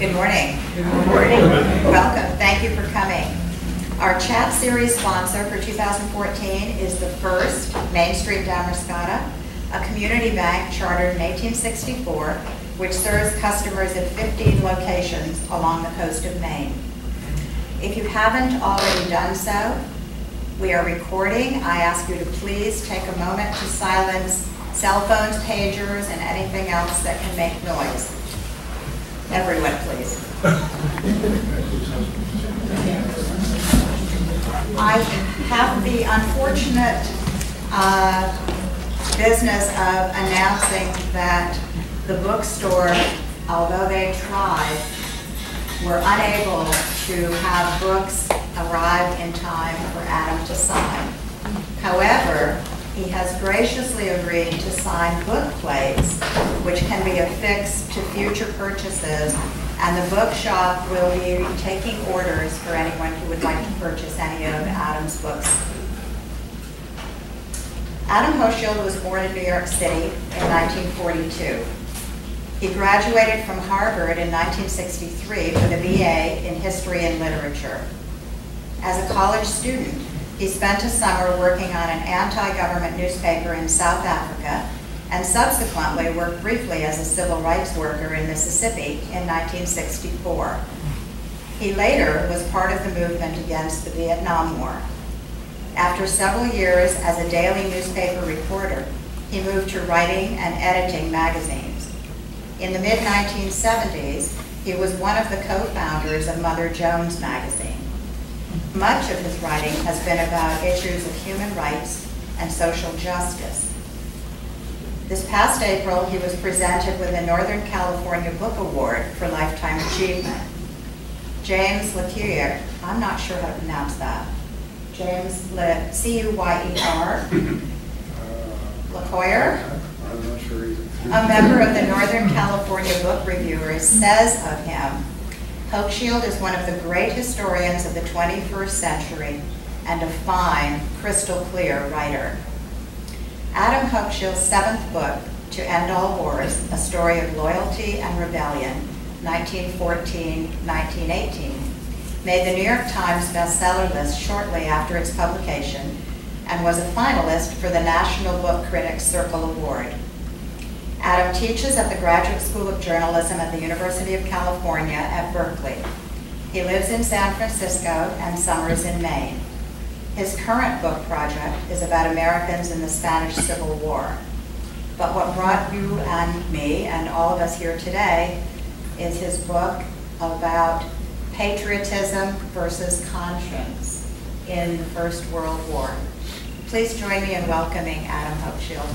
Good morning. Good morning. Welcome. Thank you for coming. Our chat series sponsor for 2014 is the First Main Street Damariscotta, a community bank chartered in 1864, which serves customers at 15 locations along the coast of Maine. If you haven't already done so, we are recording. I ask you to please take a moment to silence cell phones, pagers, and anything else that can make noise. Everyone, please. I have the unfortunate business of announcing that the bookstore, although they tried, were unable to have books arrive in time for Adam to sign. However, he has graciously agreed to sign book plates, which can be affixed to future purchases, and the bookshop will be taking orders for anyone who would like to purchase any of Adam's books. Adam Hochschild was born in New York City in 1942. He graduated from Harvard in 1963 with a BA in History and Literature. As a college student, he spent a summer working on an anti-government newspaper in South Africa and subsequently worked briefly as a civil rights worker in Mississippi in 1964. He later was part of the movement against the Vietnam War. After several years as a daily newspaper reporter, he moved to writing and editing magazines. In the mid-1970s, he was one of the co-founders of Mother Jones magazine. Much of his writing has been about issues of human rights and social justice. This past April, he was presented with the Northern California Book Award for Lifetime Achievement. James Lecuyer, I'm not sure how to pronounce that. James C-U-Y-E-R, Lecuyer, I'm not sure either. a member of the Northern California Book Reviewers, says of him, Hochschild is one of the great historians of the 21st century and a fine, crystal clear writer. Adam Hochschild's seventh book, To End All Wars, A Story of Loyalty and Rebellion, 1914-1918, made the New York Times bestseller list shortly after its publication and was a finalist for the National Book Critics Circle Award. Adam teaches at the Graduate School of Journalism at the University of California at Berkeley. He lives in San Francisco and summers in Maine. His current book project is about Americans in the Spanish Civil War. But what brought you and me and all of us here today is his book about patriotism versus conscience in the First World War. Please join me in welcoming Adam Hochschild.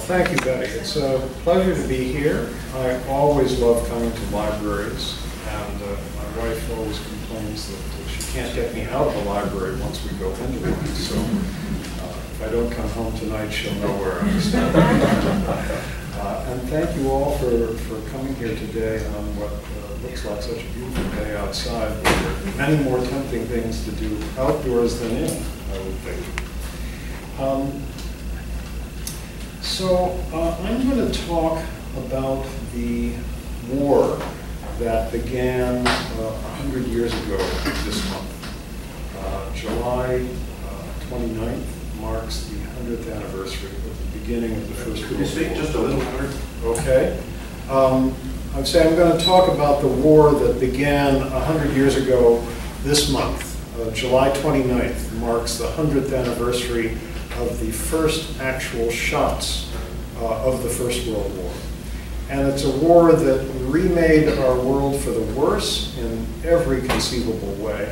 Thank you, Betty. It's a pleasure to be here. I always love coming to libraries, and my wife always complains that she can't get me out of the library once we go into it. So if I don't come home tonight, she'll know where I'm standing. And thank you all for coming here today on what looks like such a beautiful day outside. There are many more tempting things to do outdoors than in, I would think. So I'm going to talk about the war that began 100 years ago this month. July 29th marks the 100th anniversary of the beginning of the First World War. Could you speak just a little louder? Okay. I'm saying I'm going to talk about the war that began 100 years ago this month. July 29th marks the 100th anniversary of the first actual shots of the First World War. And it's a war that remade our world for the worse in every conceivable way,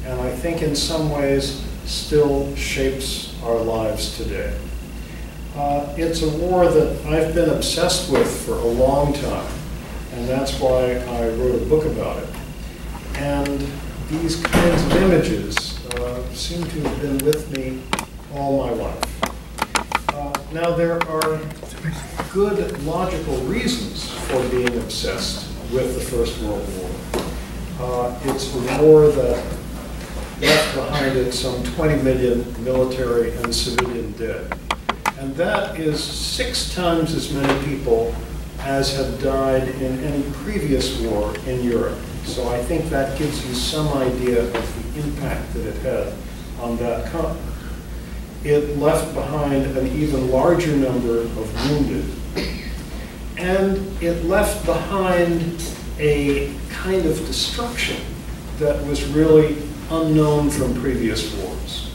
and I think in some ways still shapes our lives today. It's a war that I've been obsessed with for a long time, and that's why I wrote a book about it. And these kinds of images seem to have been with me all my life. Now, there are good logical reasons for being obsessed with the First World War. It's a war that left behind it some 20 million military and civilian dead. And that is 6 times as many people as have died in any previous war in Europe. So I think that gives you some idea of the impact that it had on that continent. It left behind an even larger number of wounded. And it left behind a kind of destruction that was really unknown from previous wars.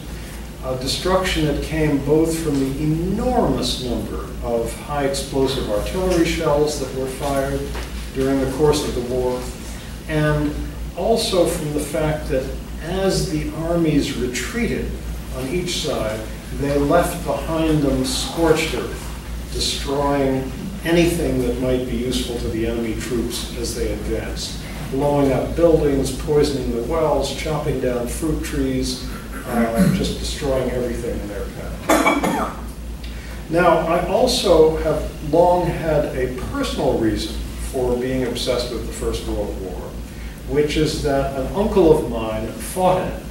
A destruction that came both from the enormous number of high explosive artillery shells that were fired during the course of the war, and also from the fact that as the armies retreated on each side, they left behind them scorched earth, destroying anything that might be useful to the enemy troops as they advanced, blowing up buildings, poisoning the wells, chopping down fruit trees, just destroying everything in their path. Now, I also have long had a personal reason for being obsessed with the First World War, which is that an uncle of mine fought in it.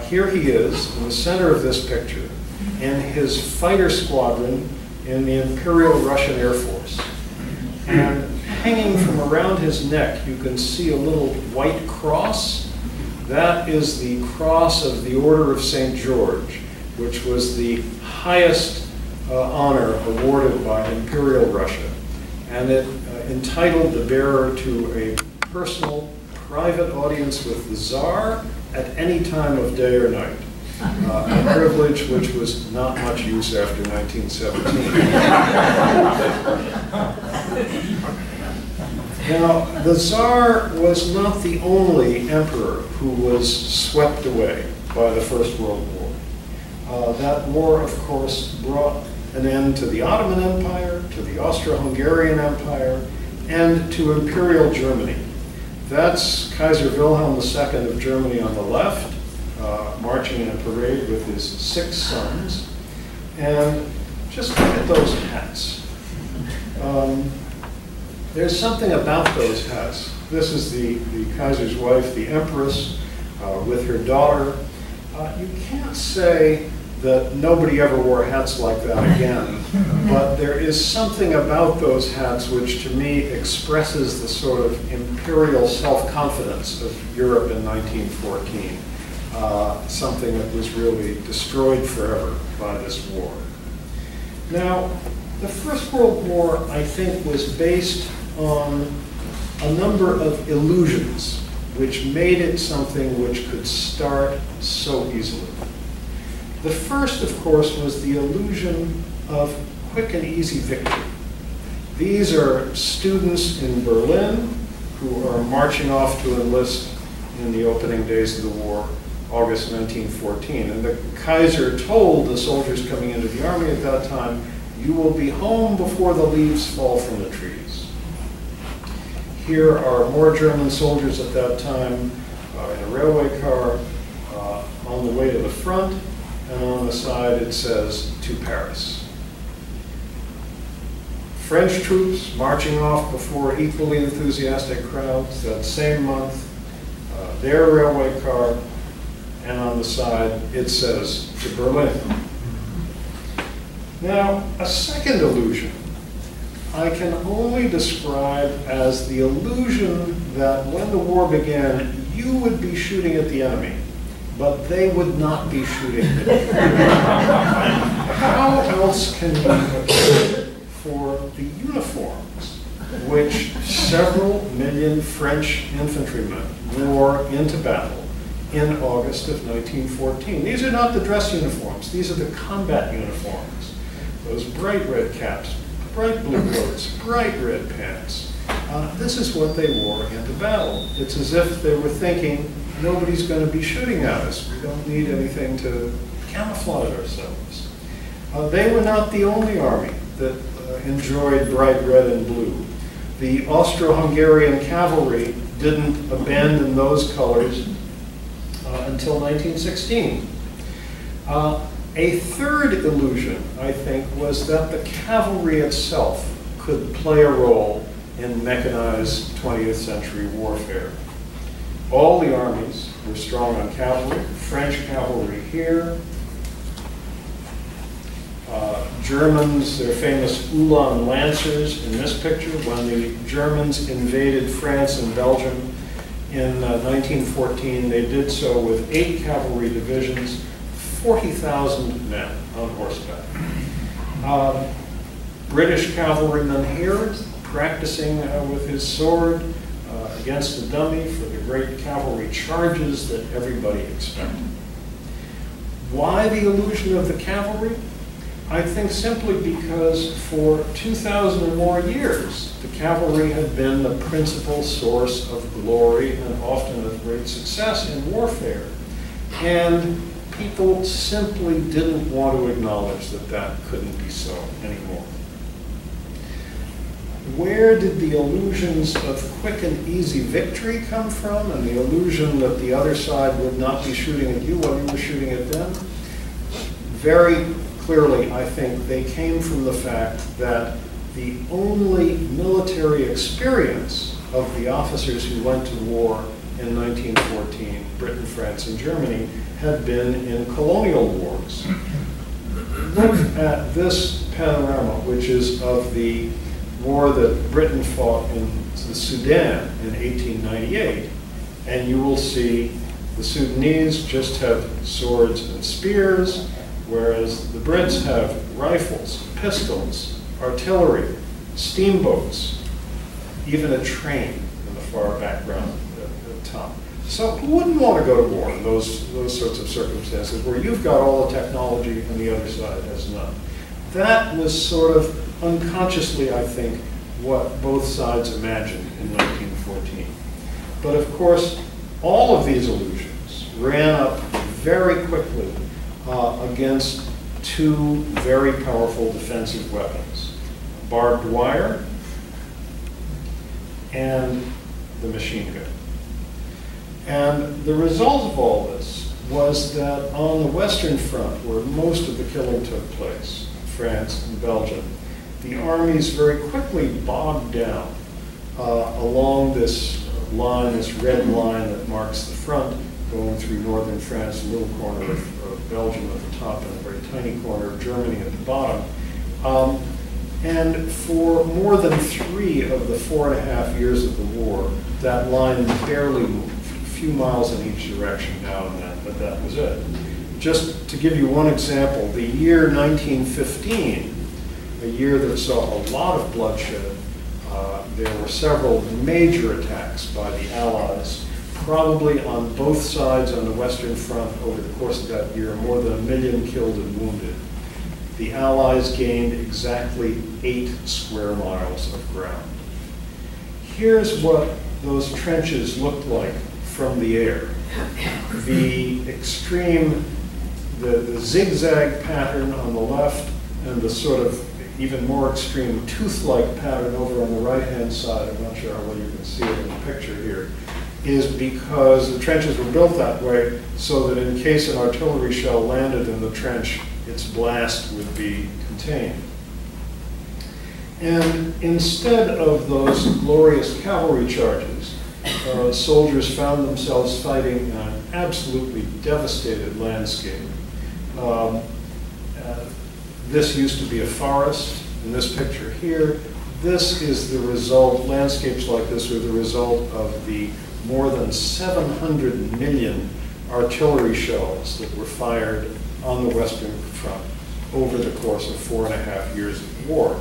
Here he is in the center of this picture in his fighter squadron in the Imperial Russian Air Force. And hanging from around his neck, you can see a little white cross. That is the cross of the Order of St. George, which was the highest honor awarded by Imperial Russia. And it entitled the bearer to a personal, private audience with the Tsar at any time of day or night. A privilege which was not much use after 1917. Now, the Tsar was not the only emperor who was swept away by the First World War. That war, of course, brought an end to the Ottoman Empire, to the Austro-Hungarian Empire, and to Imperial Germany. That's Kaiser Wilhelm II of Germany on the left, marching in a parade with his 6 sons. And just look at those hats. There's something about those hats. This is the Kaiser's wife, the Empress, with her daughter. You can't say that nobody ever wore hats like that again, but there is something about those hats which to me expresses the sort of imperial self-confidence of Europe in 1914, something that was really destroyed forever by this war. Now, the First World War, I think, was based on a number of illusions which made it something which could start so easily. The first, of course, was the illusion of quick and easy victory. These are students in Berlin who are marching off to enlist in the opening days of the war, August 1914. And the Kaiser told the soldiers coming into the army at that time, "You will be home before the leaves fall from the trees." Here are more German soldiers at that time in a railway car on the way to the front. And on the side it says, "To Paris." French troops marching off before equally enthusiastic crowds that same month, their railway car, and on the side it says, "To Berlin." Now, a second illusion I can only describe as the illusion that when the war began, you would be shooting at the enemy, but they would not be shooting at you. How else can you account for the uniforms which several million French infantrymen wore into battle in August of 1914? These are not the dress uniforms. These are the combat uniforms. Those bright red caps, bright blue coats, bright red pants. This is what they wore into battle. It's as if they were thinking, nobody's going to be shooting at us. We don't need anything to camouflage ourselves. They were not the only army that enjoyed bright red and blue. The Austro-Hungarian cavalry didn't abandon those colors until 1916. A third illusion, I think, was that the cavalry itself could play a role in mechanized 20th century warfare. All the armies were strong on cavalry. French cavalry here. Germans, their famous Ulan Lancers in this picture. When the Germans invaded France and Belgium in 1914, they did so with 8 cavalry divisions, 40,000 men on horseback. British cavalryman here, practicing with his sword against the dummy for the great cavalry charges that everybody expected. Why the illusion of the cavalry? I think simply because for 2,000 or more years, the cavalry had been the principal source of glory and often of great success in warfare. And people simply didn't want to acknowledge that that couldn't be so anymore. Where did the illusions of quick and easy victory come from, and the illusion that the other side would not be shooting at you while you were shooting at them? Very clearly, I think they came from the fact that the only military experience of the officers who went to war in 1914, Britain, France, and Germany, had been in colonial wars. Look at this panorama, which is of the war that Britain fought in the Sudan in 1898, and you will see the Sudanese just have swords and spears, whereas the Brits have rifles, pistols, artillery, steamboats, even a train in the far background at the top. So who wouldn't want to go to war in those sorts of circumstances where you've got all the technology and the other side has none? That was sort of unconsciously, I think, what both sides imagined in 1914. But of course, all of these illusions ran up very quickly against 2 very powerful defensive weapons: barbed wire and the machine gun. And the result of all this was that on the Western Front, where most of the killing took place, France and Belgium, the armies very quickly bogged down along this line, this red line that marks the front, going through northern France, a little corner of Belgium at the top, and a very tiny corner of Germany at the bottom. And for more than 3 of the 4.5 years of the war, that line barely moved, a few miles in each direction now and then, but that was it. Just to give you one example, the year 1915, a year that saw a lot of bloodshed, there were several major attacks by the Allies, probably on both sides on the Western Front over the course of that year, more than 1 million killed and wounded. The Allies gained exactly 8 square miles of ground. Here's what those trenches looked like from the air. The extreme, the zigzag pattern on the left, and the sort of even more extreme tooth-like pattern over on the right-hand side, I'm not sure how well you can see it in the picture here, is because the trenches were built that way so that in case an artillery shell landed in the trench, its blast would be contained. And instead of those glorious cavalry charges, soldiers found themselves fighting in an absolutely devastated landscape. This used to be a forest in this picture here. This is the result, landscapes like this are the result of the more than 700 million artillery shells that were fired on the Western Front over the course of 4.5 years of war.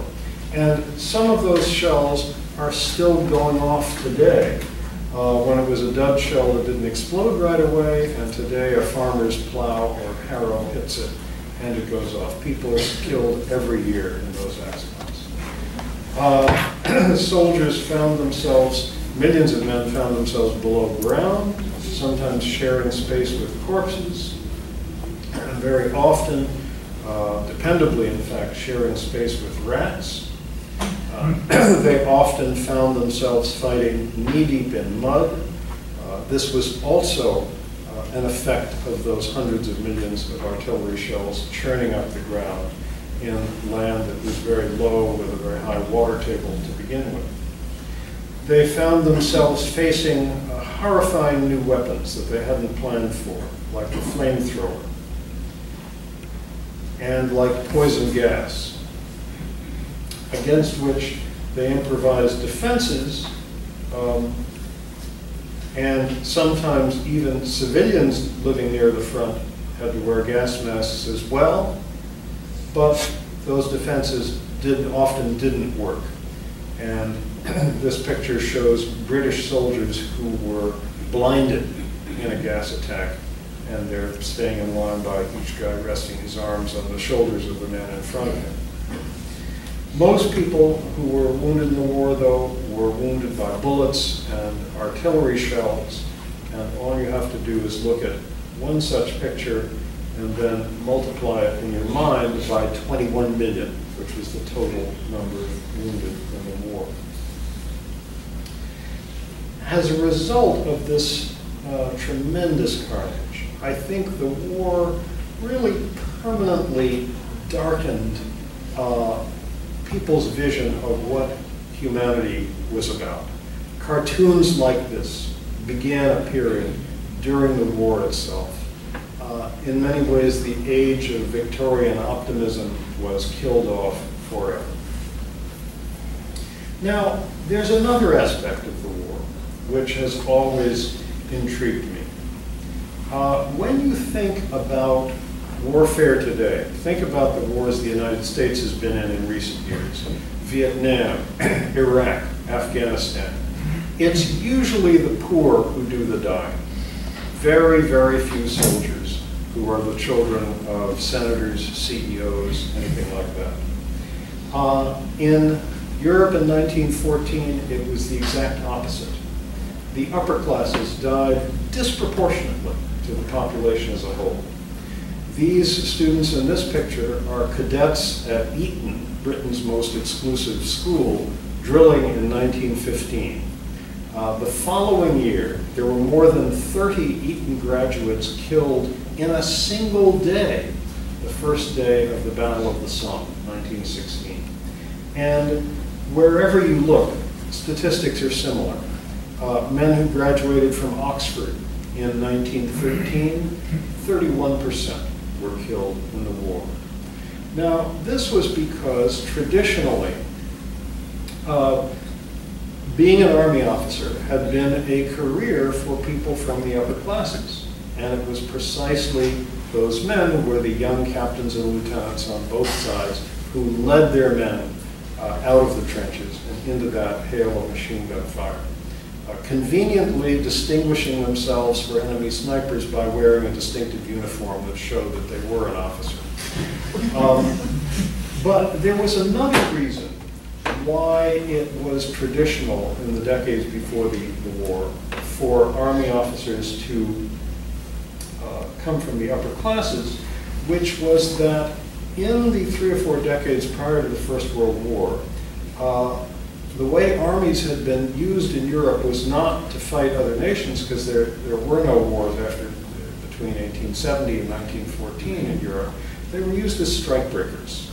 And some of those shells are still going off today. When it was a dud shell that didn't explode right away, and today a farmer's plow or harrow hits it and it goes off. People are killed every year in those accidents. Soldiers found themselves, millions of men found themselves below ground, sometimes sharing space with corpses, and very often, dependably in fact, sharing space with rats. They often found themselves fighting knee-deep in mud. This was also an effect of those hundreds of millions of artillery shells churning up the ground in land that was very low with a very high water table to begin with. they found themselves facing horrifying new weapons that they hadn't planned for, like the flamethrower and like poison gas, against which they improvised defenses, and sometimes even civilians living near the front had to wear gas masks as well, but those defenses often didn't work. And this picture shows British soldiers who were blinded in a gas attack, and they're staying in line by each guy resting his arms on the shoulders of the man in front of him. Most people who were wounded in the war, though, were wounded by bullets and artillery shells, and all you have to do is look at one such picture and then multiply it in your mind by 21 million, which was the total number of wounded in the war. As a result of this tremendous carnage, I think the war really permanently darkened people's vision of what humanity was about. Cartoons like this began appearing during the war itself. In many ways, the age of Victorian optimism was killed off forever. Now, there's another aspect of the war which has always intrigued me. When you think about warfare today, think about the wars the United States has been in recent years: Vietnam, Iraq, Afghanistan. It's usually the poor who do the dying. Very, very few soldiers who are the children of senators, CEOs, anything like that. In Europe in 1914, it was the exact opposite. The upper classes died disproportionately to the population as a whole. These students in this picture are cadets at Eton, Britain's most exclusive school, drilling in 1915. The following year, there were more than 30 Eton graduates killed in a single day, the first day of the Battle of the Somme, 1916. And wherever you look, statistics are similar. Men who graduated from Oxford in 1913, 31% were killed in the war. Now, this was because traditionally, being an army officer had been a career for people from the upper classes. And it was precisely those men who were the young captains and lieutenants on both sides who led their men out of the trenches and into that hail of machine gun fire, conveniently distinguishing themselves for enemy snipers by wearing a distinctive uniform that showed that they were an officer. But there was another reason why it was traditional in the decades before the war for army officers to come from the upper classes, which was that in the 3 or 4 decades prior to the First World War, the way armies had been used in Europe was not to fight other nations, because there were no wars between 1870 and 1914 in Europe. They were used as strikebreakers.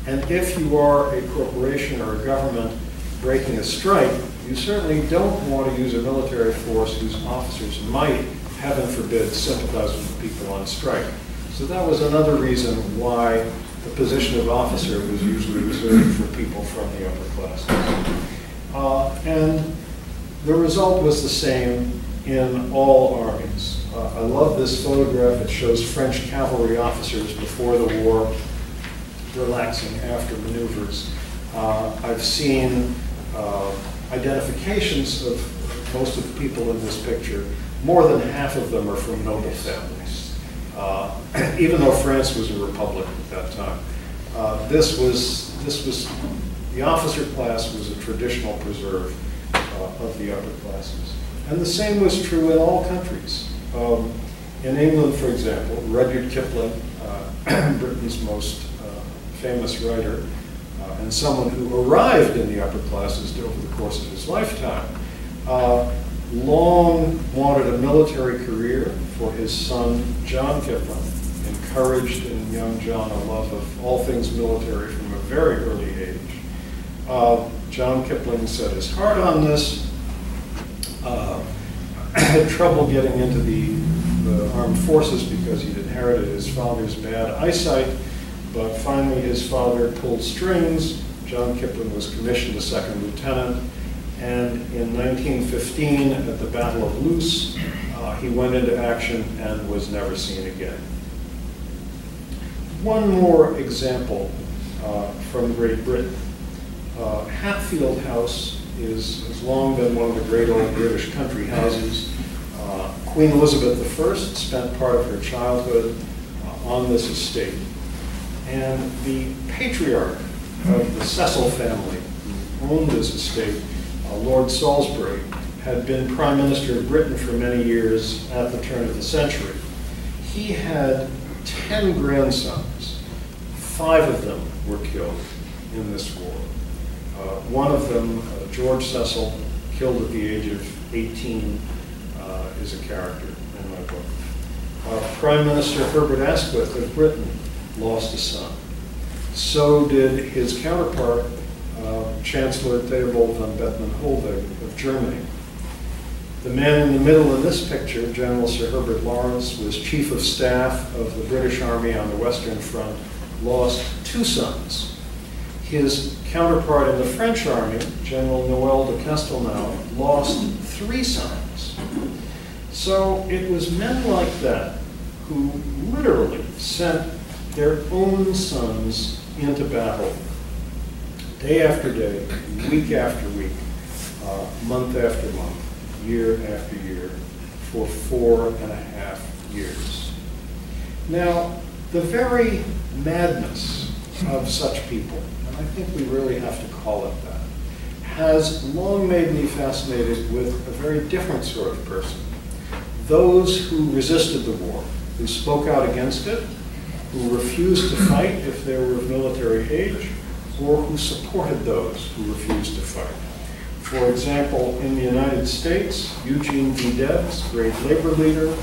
And if you are a corporation or a government breaking a strike, you certainly don't want to use a military force whose officers might, heaven forbid, sympathize with the people on strike. So that was another reason why the position of officer was usually reserved for people from the upper classes. And the result was the same in all armies. I love this photograph. It shows French cavalry officers before the war, relaxing after maneuvers. I've seen identifications of most of the people in this picture. More than half of them are from noble families, even though France was a republic at that time. The officer class was a traditional preserve of the upper classes. And the same was true in all countries. In England, for example, Rudyard Kipling, Britain's most famous writer, and someone who arrived in the upper classes over the course of his lifetime, long wanted a military career for his son, John Kipling, encouraged in young John a love of all things military from a very early age. John Kipling set his heart on this, had trouble getting into the armed forces because he'd inherited his father's bad eyesight, but finally his father pulled strings. John Kipling was commissioned a second lieutenant, and in 1915 at the Battle of Loos, he went into action and was never seen again. One more example from Great Britain. Hatfield House has long been one of the great old British country houses. Queen Elizabeth I spent part of her childhood on this estate. And the patriarch of the Cecil family, who owned this estate, Lord Salisbury, had been Prime Minister of Britain for many years at the turn of the century. He had 10 grandsons. 5 of them were killed in this war. One of them, George Cecil, killed at the age of 18, is a character in my book. Prime Minister Herbert Asquith of Britain lost a son. So did his counterpart, Chancellor Theobald von Bethmann-Hollweg of Germany. The man in the middle in this picture, General Sir Herbert Lawrence, was Chief of Staff of the British Army on the Western Front, lost 2 sons. His counterpart in the French Army, General Noël de Castelnau, lost 3 sons. So it was men like that who literally sent their own sons into battle, day after day, week after week, month after month, year after year, for 4.5 years. Now, the very madness of such people, and I think we really have to call it that, has long made me fascinated with a very different sort of person. Those who resisted the war, who spoke out against it, who refused to fight if they were of military age, or who supported those who refused to fight. For example, in the United States, Eugene V. Debs, great labor leader,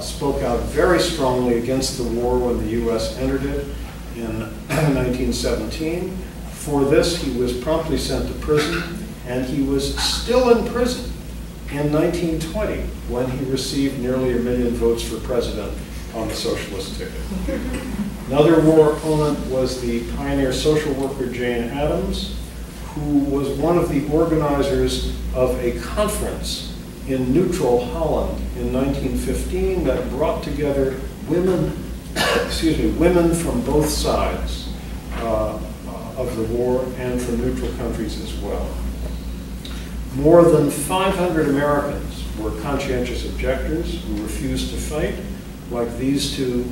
spoke out very strongly against the war when the U.S. entered it in 1917. For this, he was promptly sent to prison, and he was still in prison in 1920 when he received nearly 1 million votes for president on the socialist ticket. Another war opponent was the pioneer social worker Jane Addams, who was one of the organizers of a conference in neutral Holland in 1915 that brought together women, women from both sides of the war and from neutral countries as well. More than 500 Americans were conscientious objectors who refused to fight, like these 2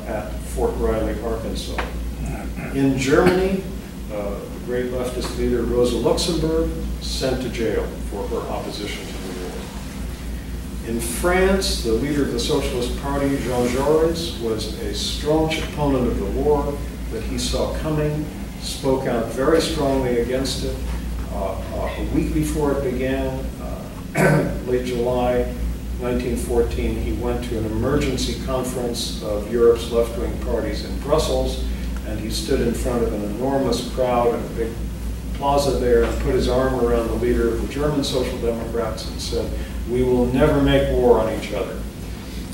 at Fort Riley, Arkansas. In Germany, the great leftist leader Rosa Luxemburg sent to jail for her opposition to the war. In France, the leader of the Socialist Party, Jean Jaurès, was a staunch opponent of the war that he saw coming, spoke out very strongly against it. A week before it began, late July 1914, he went to an emergency conference of Europe's left-wing parties in Brussels, and he stood in front of an enormous crowd in a big plaza there and put his arm around the leader of the German Social Democrats and said, "We will never make war on each other."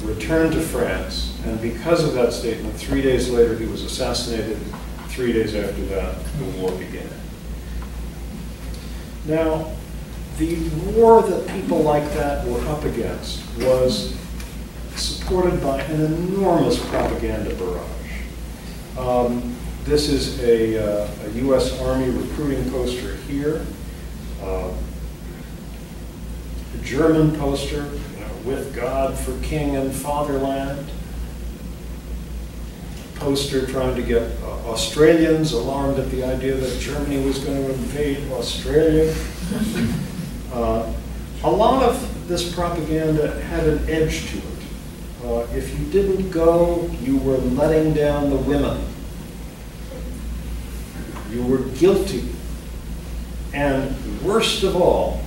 Returned to France, and because of that statement, 3 days later he was assassinated. 3 days after that, the war began. Now, the war that people like that were up against was supported by an enormous propaganda barrage. This is a U.S. Army recruiting poster here, a German poster, with God for King and Fatherland, poster trying to get Australians alarmed at the idea that Germany was going to invade Australia. A lot of this propaganda had an edge to it. If you didn't go, you were letting down the women. You were guilty. And worst of all,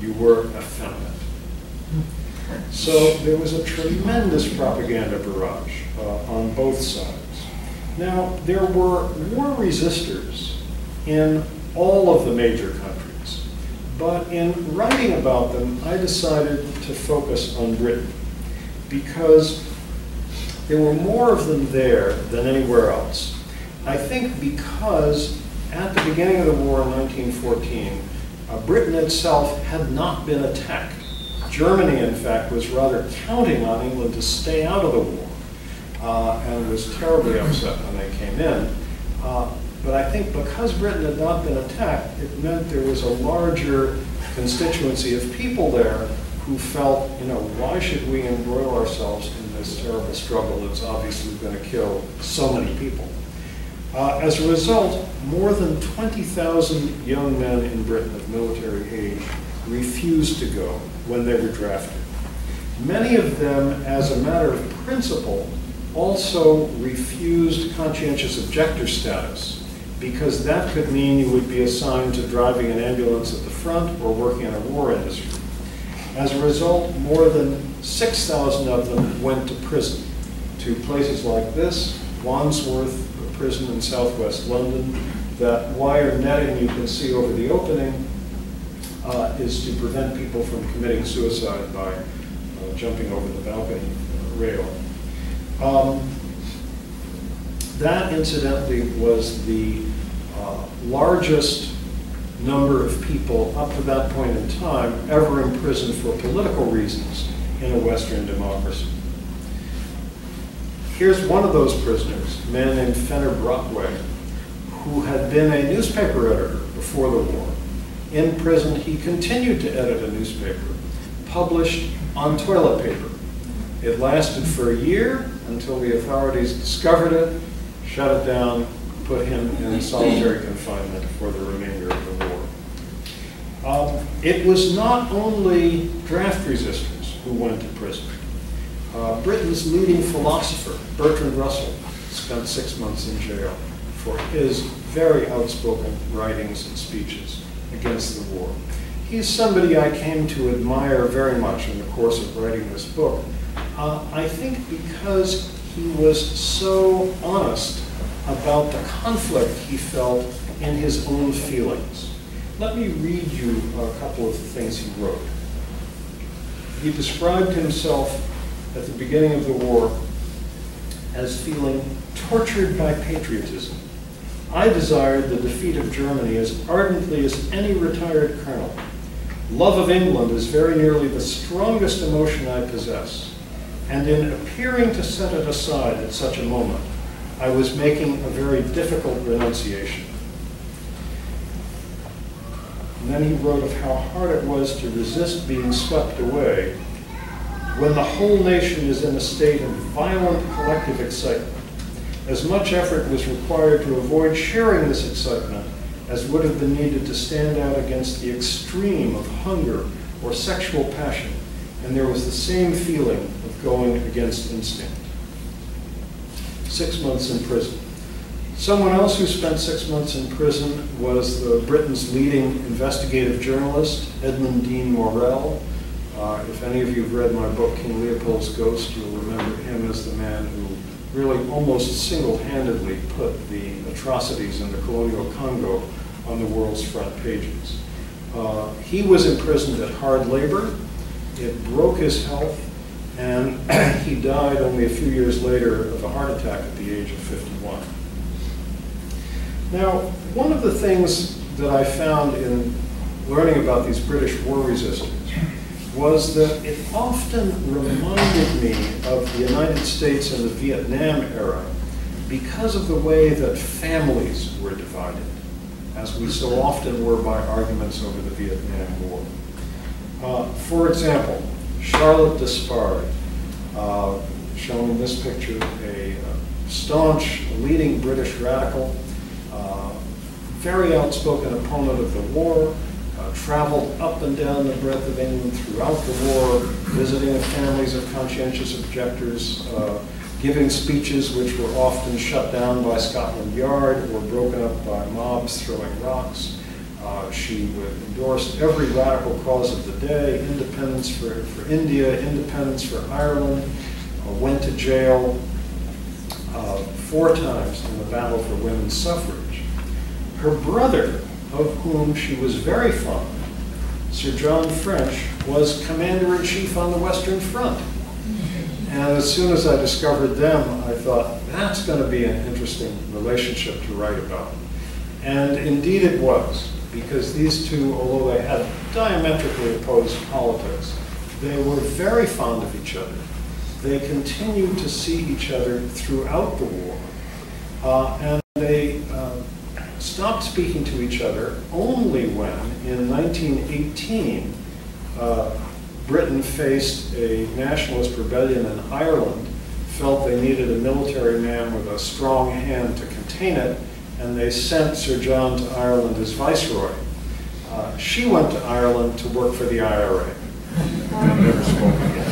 you were effeminate. So there was a tremendous propaganda barrage on both sides. Now, there were war resistors in all of the major countries, But in writing about them, I decided to focus on Britain because there were more of them there than anywhere else. I think because at the beginning of the war in 1914, Britain itself had not been attacked. Germany, in fact, was rather counting on England to stay out of the war and was terribly upset when they came in. But I think because Britain had not been attacked, it meant there was a larger constituency of people there who felt, you know, why should we embroil ourselves in this terrible struggle that's obviously going to kill so many people? As a result, more than 20,000 young men in Britain of military age refused to go when they were drafted. Many of them, as a matter of principle, also refused conscientious objector status, because that could mean you would be assigned to driving an ambulance at the front or working in a war industry. As a result, more than 6,000 of them went to prison, to places like this, Wandsworth Prison in southwest London. That wire netting you can see over the opening is to prevent people from committing suicide by jumping over the balcony rail. That, incidentally, was the largest number of people up to that point in time ever imprisoned for political reasons in a Western democracy. Here's one of those prisoners, a man named Fenner Brockway, who had been a newspaper editor before the war. In prison, he continued to edit a newspaper, published on toilet paper. It lasted for a year until the authorities discovered it, shut it down, put him in solitary confinement for the remainder of the war. It was not only draft resistors who went to prison. Britain's leading philosopher, Bertrand Russell, spent 6 months in jail for his very outspoken writings and speeches against the war. He's somebody I came to admire very much in the course of writing this book. I think because he was so honest about the conflict he felt in his own feelings. Let me read you a couple of the things he wrote. He described himself at the beginning of the war as feeling tortured by patriotism. I desired the defeat of Germany as ardently as any retired colonel. Love of England is very nearly the strongest emotion I possess, and in appearing to set it aside at such a moment, I was making a very difficult renunciation. And then he wrote of how hard it was to resist being swept away when the whole nation is in a state of violent collective excitement. As much effort was required to avoid sharing this excitement as would have been needed to stand out against the extreme of hunger or sexual passion, and there was the same feeling of going against instinct. 6 months in prison. Someone else who spent 6 months in prison was Britain's leading investigative journalist, Edmund Dean Morell. If any of you have read my book, King Leopold's Ghost, you'll remember him as the man who really almost single-handedly put the atrocities in the colonial Congo on the world's front pages. He was imprisoned at hard labor. It broke his health, and he died only a few years later of a heart attack at the age of 51. Now, one of the things that I found in learning about these British war resistors was that it often reminded me of the United States in the Vietnam era because of the way that families were divided, as we so often were by arguments over the Vietnam War. For example, Charlotte Despard, shown in this picture, a staunch, leading British radical, very outspoken opponent of the war, traveled up and down the breadth of England throughout the war, visiting the families of conscientious objectors, giving speeches which were often shut down by Scotland Yard or broken up by mobs throwing rocks. She endorsed every radical cause of the day: independence for India, independence for Ireland, went to jail 4 times in the battle for women's suffrage. Her brother, of whom she was very fond, Sir John French was commander-in-chief on the Western Front. And as soon as I discovered them, I thought, that's going to be an interesting relationship to write about. And indeed it was, because these two, although they had diametrically opposed politics, they were very fond of each other. They continued to see each other throughout the war. And they stopped speaking to each other only when, in 1918, Britain faced a nationalist rebellion in Ireland, felt they needed a military man with a strong hand to contain it, and they sent Sir John to Ireland as viceroy. She went to Ireland to work for the IRA. Never spoke again.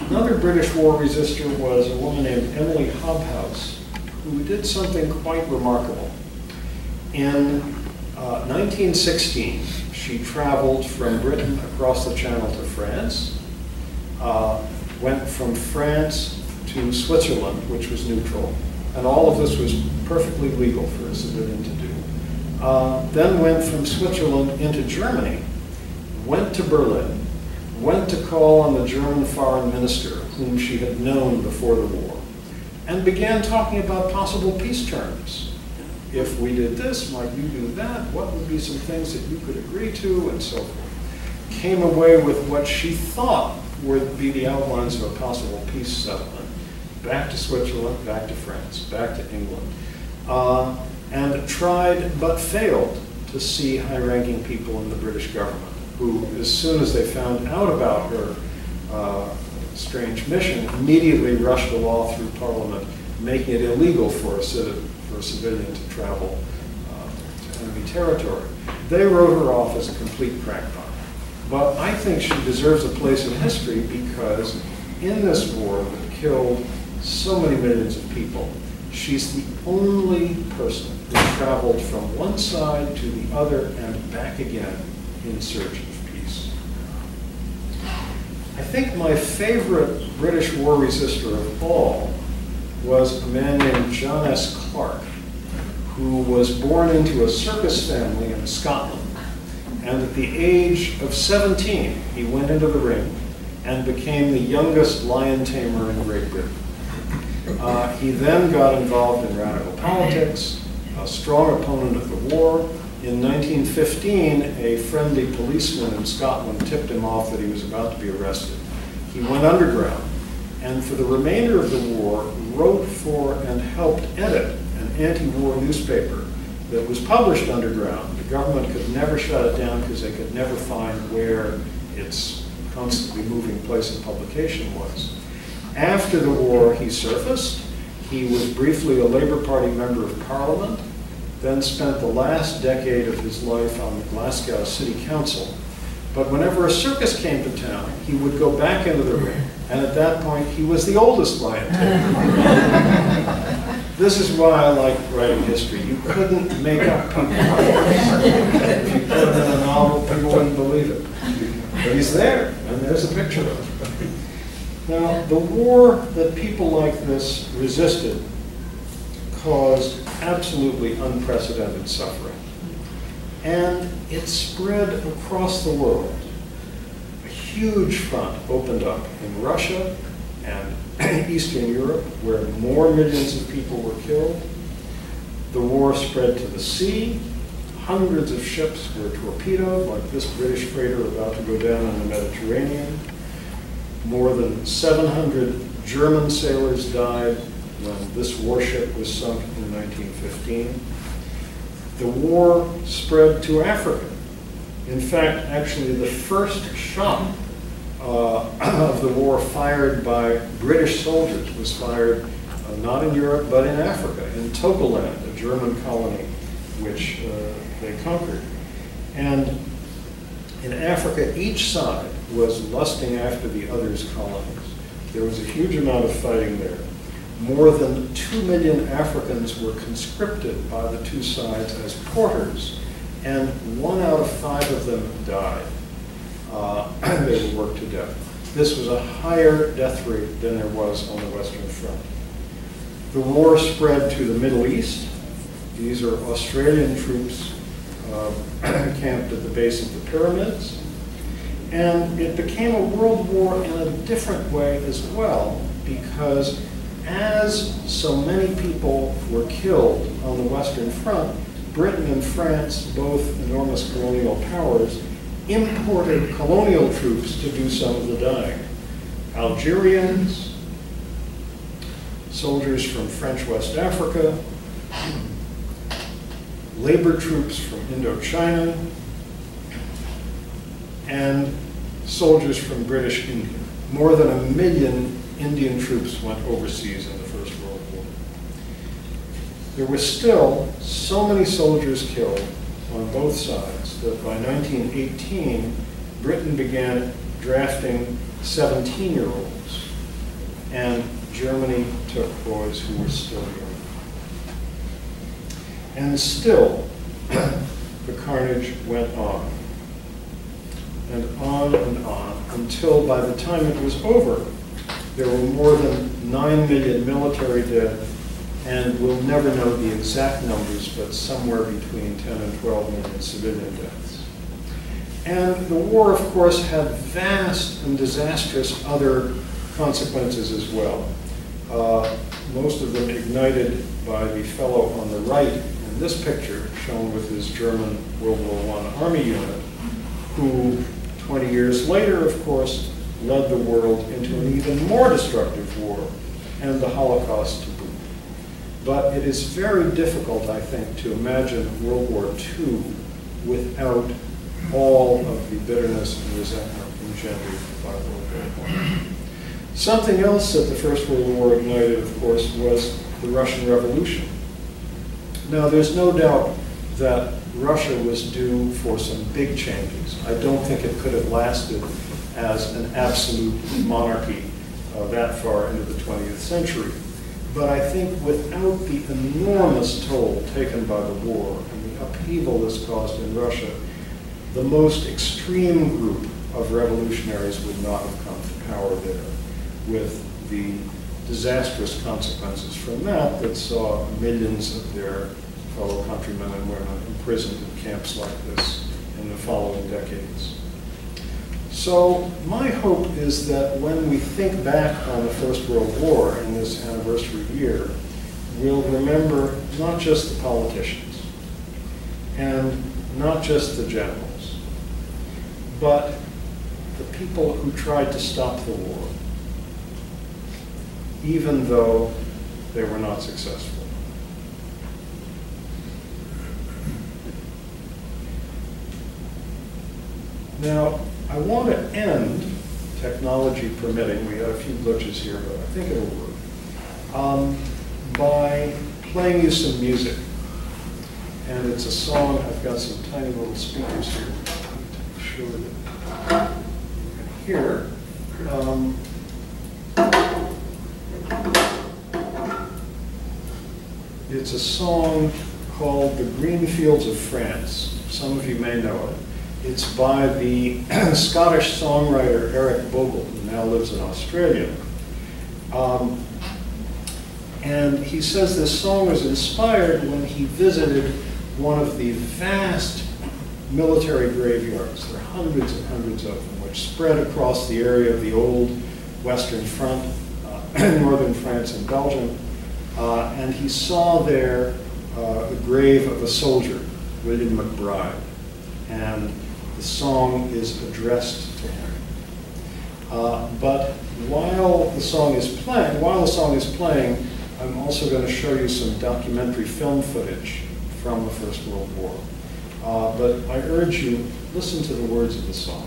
Another British war resistor was a woman named Emily Hobhouse, who did something quite remarkable. In 1916, she traveled from Britain across the Channel to France, went from France to Switzerland, which was neutral, and all of this was perfectly legal for a civilian to do. Then went from Switzerland into Germany, went to Berlin, went to call on the German foreign minister, whom she had known before the war, and began talking about possible peace terms. If we did this, might you do that? What would be some things that you could agree to, and so forth. Came away with what she thought would be the outlines of a possible peace settlement. Back to Switzerland, back to France, back to England. And tried, but failed, to see high-ranking people in the British government, who, as soon as they found out about her strange mission, immediately rushed a law through Parliament, making it illegal for a civilian to travel to enemy territory. They wrote her off as a complete crackpot. But I think she deserves a place in history because in this war that killed so many millions of people, she's the only person who traveled from one side to the other and back again in search of peace. I think my favorite British war resistor of all was a man named John S. Clark, who was born into a circus family in Scotland. And at the age of 17, he went into the ring and became the youngest lion tamer in Great Britain. He then got involved in radical politics, a strong opponent of the war. In 1915, a friendly policeman in Scotland tipped him off that he was about to be arrested. He went underground, and for the remainder of the war, wrote for and helped edit an anti-war newspaper that was published underground. The government could never shut it down because they could never find where its constantly moving place of publication was. After the war, he surfaced. He was briefly a Labour Party member of Parliament, then spent the last decade of his life on the Glasgow City Council. But whenever a circus came to town, he would go back into the ring, and at that point, he was the oldest lion tamer. This is why I like writing history. You couldn't make up people. If you put him in a novel, people wouldn't believe it. But he's there, and there's a picture of him. Now, the war that people like this resisted caused absolutely unprecedented suffering. And it spread across the world. A huge front opened up in Russia and Eastern Europe, where more millions of people were killed. The war spread to the sea. Hundreds of ships were torpedoed, like this British freighter about to go down in the Mediterranean. More than 700 German sailors died when this warship was sunk in 1915. The war spread to Africa. In fact, actually, the first shot of the war fired by British soldiers was fired not in Europe, but in Africa, in Togoland, a German colony which they conquered. And in Africa, each side was lusting after the other's colonies. There was a huge amount of fighting there. More than 2 million Africans were conscripted by the two sides as porters, and 1 out of 5 of them died. They were worked to death. This was a higher death rate than there was on the Western Front. The war spread to the Middle East. These are Australian troops camped at the base of the pyramids. And it became a world war in a different way as well, because as so many people were killed on the Western Front, Britain and France, both enormous colonial powers, imported colonial troops to do some of the dying. Algerians, soldiers from French West Africa, labor troops from Indochina, and soldiers from British India. More than 1 million Indian troops went overseas in the First World War. There were still so many soldiers killed on both sides that by 1918, Britain began drafting 17-year-olds, and Germany took boys who were still young. And still, the carnage went on and on, until by the time it was over, there were more than 9 million military dead, and we'll never know the exact numbers, but somewhere between 10 and 12 million civilian deaths. And the war, of course, had vast and disastrous other consequences as well. Most of them ignited by the fellow on the right in this picture, shown with his German World War I army unit, who 20 years later, of course, led the world into an even more destructive war, and the Holocaust to boot. But it is very difficult, I think, to imagine World War II without all of the bitterness and resentment engendered by World War I. Something else that the First World War ignited, of course, was the Russian Revolution. Now, there's no doubt that Russia was due for some big changes. I don't think it could have lasted as an absolute monarchy that far into the 20th century. But I think without the enormous toll taken by the war and the upheaval this caused in Russia, the most extreme group of revolutionaries would not have come to power there, with the disastrous consequences from that that saw millions of their fellow countrymen and women imprisoned in camps like this in the following decades. So my hope is that when we think back on the First World War in this anniversary year, we'll remember not just the politicians and not just the generals, but the people who tried to stop the war, even though they were not successful. Now, I want to end, technology permitting, we had a few glitches here, but I think it'll work, by playing you some music. And it's a song, I've got some tiny little speakers here to show that you can hear. It's a song called The Green Fields of France. Some of you may know it. It's by the Scottish songwriter Eric Bogle, who now lives in Australia. And he says this song was inspired when he visited one of the vast military graveyards. There are hundreds and hundreds of them, which spread across the area of the old Western Front, northern France and Belgium. And he saw there the grave of a soldier, William McBride. And the song is addressed to him. But while the song is playing, I'm also going to show you some documentary film footage from the First World War. But I urge you, listen to the words of the song.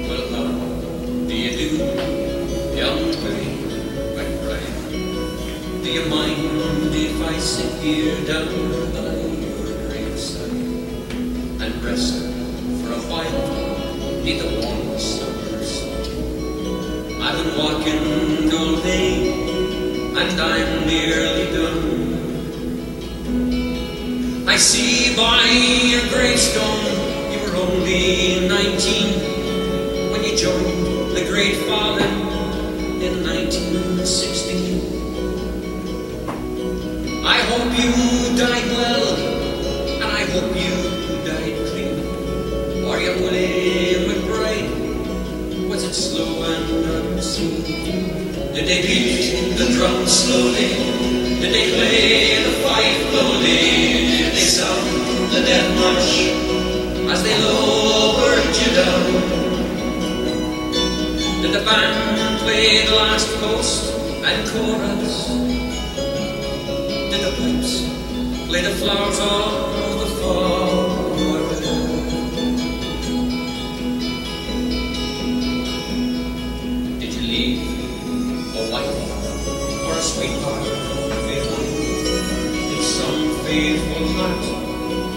Well, how do you do, young Willie McBride? Do you mind if I sit here down by your graveside and rest for a while neath the warm summer sun? I've been walking all day and I'm nearly done. I see by your gravestone you were only 19 when you joined the Great Fallen in 1916. I hope you died well, and I hope you died clean. Or young Willie McBride, was it slow and unseen? Did they beat the drum slowly? Did they play the fife slowly? Did they sound the death march as they lowered you down? Did the band play the last post and chorus? Did the pipes play the flowers of the forest? Did you leave a wife or a sweetheart behind? In some faithful heart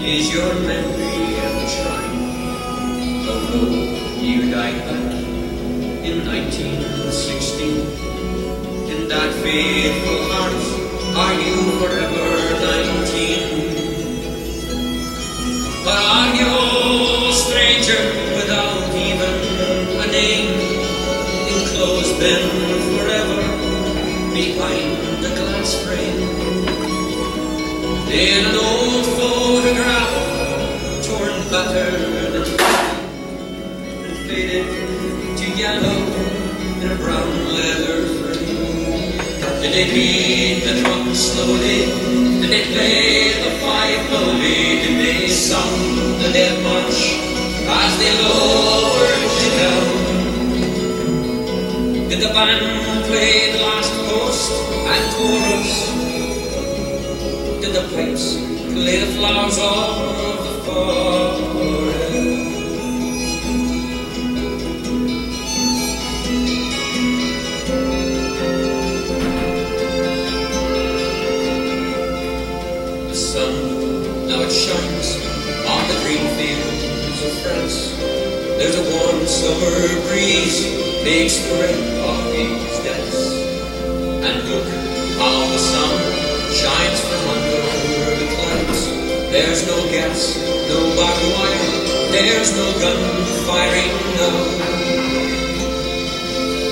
is your memory enshrined? Although you died back in 1916, in that faithful heart are you forever 19? But are you a stranger without even a name, enclosed then forever behind the glass frame? In an old photograph, torn, battered and faded to yellow in a brown leather frame. Did they beat the drum slowly? Did they play the fife slowly? Did they sound the death march as they lowered you down? Did the band play the last post and chorus? Did the pipes play the flowers of the forest? Shines on the green fields of France. There's a warm summer breeze makes the rain of these days. And look how the sun shines from under the clouds. There's no gas, no barbed wire, there's no gun firing now.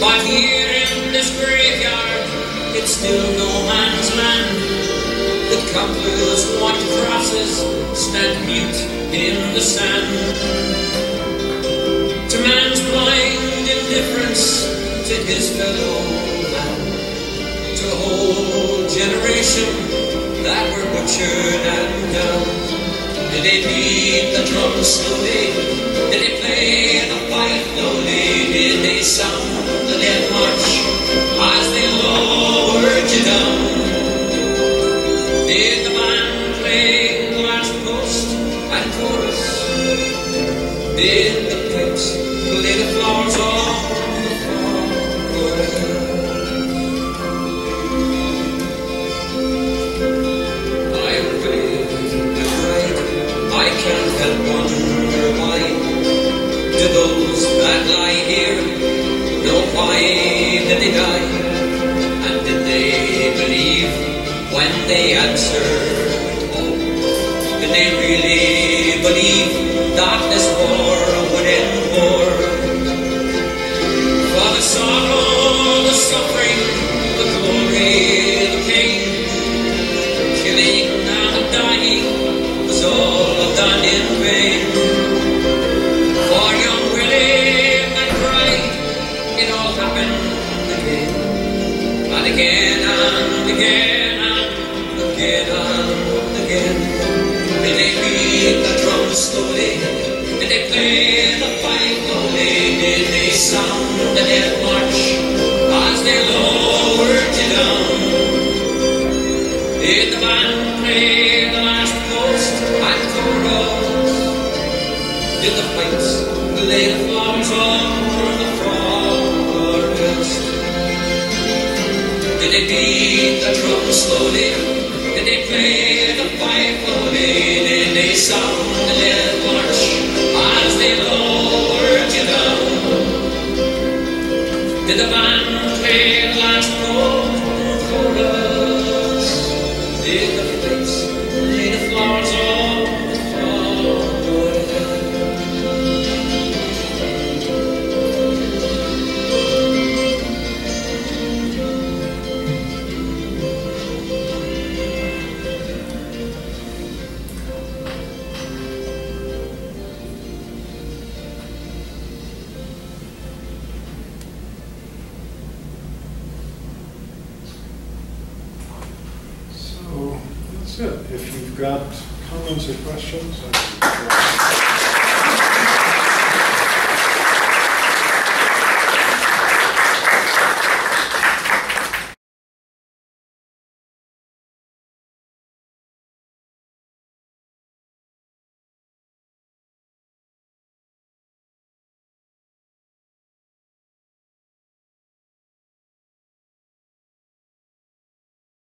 But here in this graveyard, it's still no man's land. The countless white crosses stand mute in the sand. To man's blind indifference to his fellow man, to a whole generation that were butchered and down. Did they beat the drum slowly? Did they play the fife slowly? Did they sound the death march as they lowered you down? Did the band play the last post and chorus? Did the pipes play the flowers of the forest? I'm brave and right, I can't help wonder why. Do those that lie here know why did they die? And did they believe when they answered home? Did they really believe that this war would end war? For the sorrow, the suffering, the glory, the pain, killing and dying was all done in vain. For young Willie McBride, it all happened again, and again and again. Again and again. Did they beat the drum slowly? Did they play the fife slowly? Did they sound the death march as they lowered you down? Did the band play the last post and chorus? Did the pipes play the flowers over the forest? Did they beat the drum slowly? Did they play the fife slowly? Did they sound the death march as they lowered you down? Did the band play the last note or chorus? Did the pipes play the flowers of the forest? that's it. If you've got comments or questions,